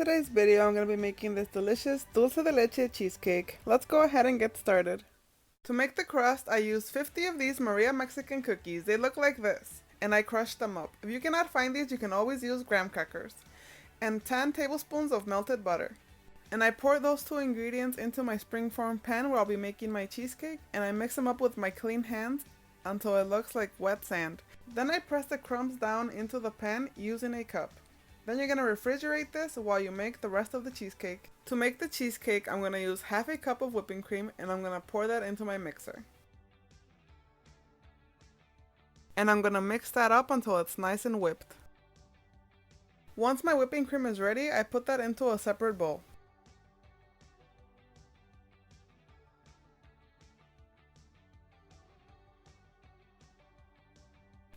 today's video, I'm going to be making this delicious dulce de leche cheesecake. Let's go ahead and get started. To make the crust, I used 50 of these Maria Mexican cookies. They look like this, and I crushed them up. If you cannot find these, you can always use graham crackers. And 10 tablespoons of melted butter. And I poured those two ingredients into my springform pan where I'll be making my cheesecake, and I mix them up with my clean hands until it looks like wet sand. Then I press the crumbs down into the pan using a cup. Then you're going to refrigerate this while you make the rest of the cheesecake. To make the cheesecake, I'm going to use half a cup of whipping cream, and I'm going to pour that into my mixer. And I'm going to mix that up until it's nice and whipped. Once my whipping cream is ready, I put that into a separate bowl.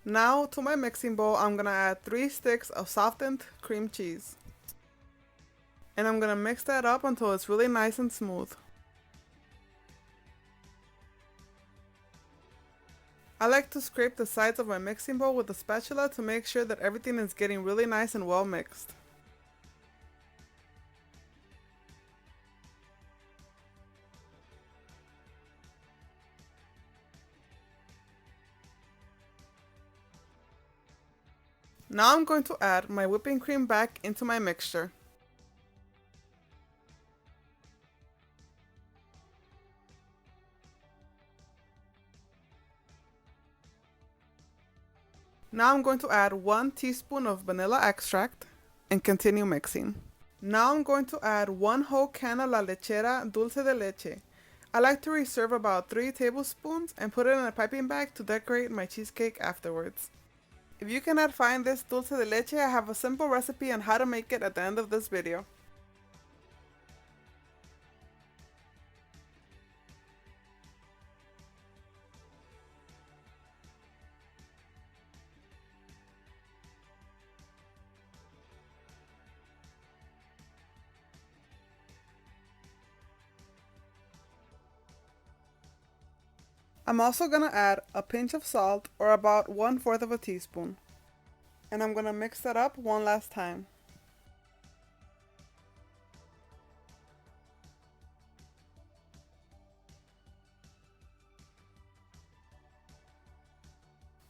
Now to my mixing bowl, I'm going to add 3 sticks of softened cream cheese. And I'm going to mix that up until it's really nice and smooth. I like to scrape the sides of my mixing bowl with a spatula to make sure that everything is getting really nice and well mixed. Now I'm going to add my whipping cream back into my mixture. Now I'm going to add 1 teaspoon of vanilla extract and continue mixing. Now I'm going to add 1 whole can of la lechera dulce de leche. I like to reserve about 3 tablespoons and put it in a piping bag to decorate my cheesecake afterwards. If you cannot find this dulce de leche, I have a simple recipe on how to make it at the end of this video. I'm also going to add a pinch of salt, or about 1/4 of a teaspoon. And I'm going to mix that up one last time.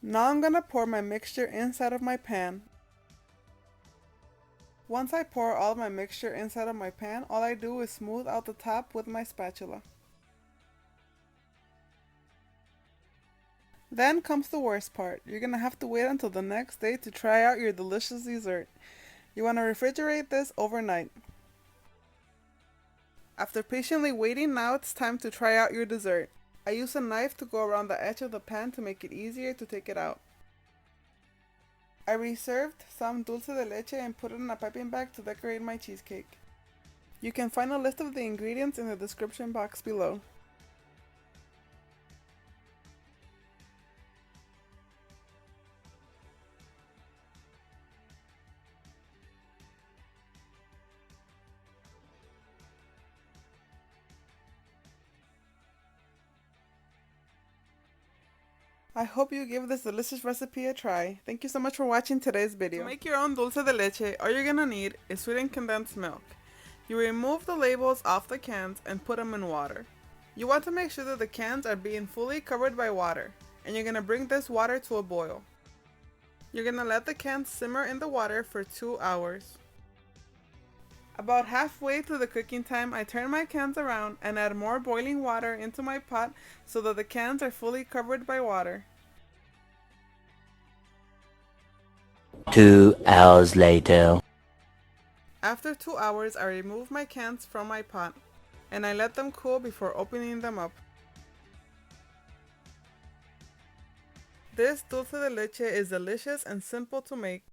Now I'm going to pour my mixture inside of my pan. Once I pour all of my mixture inside of my pan, all I do is smooth out the top with my spatula. Then comes the worst part. You're going to have to wait until the next day to try out your delicious dessert. You want to refrigerate this overnight. After patiently waiting, now it's time to try out your dessert. I use a knife to go around the edge of the pan to make it easier to take it out. I reserved some dulce de leche and put it in a piping bag to decorate my cheesecake. You can find a list of the ingredients in the description box below. I hope you give this delicious recipe a try. Thank you so much for watching today's video. To make your own dulce de leche, all you're gonna need is sweetened condensed milk. You remove the labels off the cans and put them in water. You want to make sure that the cans are being fully covered by water, and you're gonna bring this water to a boil. You're gonna let the cans simmer in the water for 2 hours. About halfway through the cooking time, I turn my cans around and add more boiling water into my pot so that the cans are fully covered by water. 2 hours later. After 2 hours, I remove my cans from my pot and I let them cool before opening them up. This dulce de leche is delicious and simple to make.